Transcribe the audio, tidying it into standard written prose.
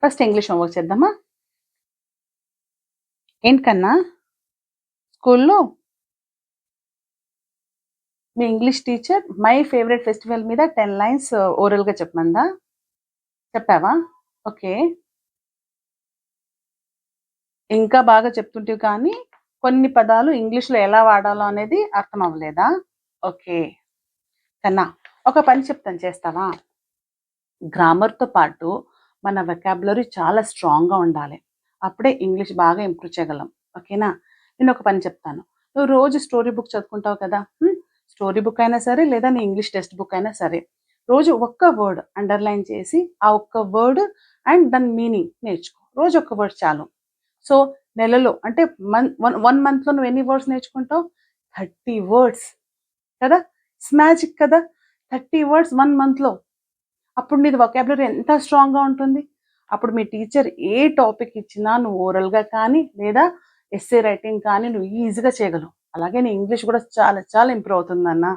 First English homework చేద్దామా? ఏంటి కన్నా స్కూల్లో మీ English teacher my favourite festival మీద 10 లైన్స్ ఓరల్‌గా చెప్పమందా? చెప్పావా? ఓకే. ఇంకా బాగా చెప్తుంటివి కానీ, కొన్ని పదాలు ఇంగ్లీష్‌లో ఎలా వాడాలో అనేది అర్థం అవ్వలేదా? ఓకే. కన్నా, ఒక పని చెప్తాను చేస్తావా? గ్రామర్‌తో పాటు మన వొకాబులరీ చాలా స్ట్రాంగ్‌గా ఉండాలి. అప్పుడే ఇంగ్లీష్ బాగా ఇంప్రూవ్ చేయగలం. ఓకేనా? నేనొక పని చెప్తాను. నువ్వు రోజు స్టోరీ బుక్ చదువుకుంటావు కదా! స్టోరీ బుక్ అయినా సరే, లేదా నీ ఇంగ్లీష్ టెక్స్ట్ బుక్ అయినా సరే, రోజు ఒక్క వర్డ్ అండర్‌లైన్ చేసి, ఆ ఒక్క వర్డ్ అండ్ దాని మీనింగ్ నేర్చుకో. రోజు ఒక్క వర్డ్ చాలు. సో, నెలలో అంటే 1 మంత్‌లో నువ్వు ఎన్ని వర్డ్స్ నేర్చుకుంటావు? 30 వర్డ్స్ కదా! ఇట్స్ మ్యాజిక్ కదా! 30 వర్డ్స్ 1 మంత్‌లో. అప్పుడు నీది వొకాబులరీ ఎంత స్ట్రాంగ్‌గా ఉంటుంది. అప్పుడు మీ టీచర్ ఏ టాపిక్ ఇచ్చినా నువ్వు ఓరల్‌గా కానీ, లేదా ఎస్సే రైటింగ్ కానీ నువ్వు ఈజీగా చేయగలవు. అలాగే నీ ఇంగ్లీష్ కూడా చాలా చాలా ఇంప్రూవ్ అవుతుందన్నా.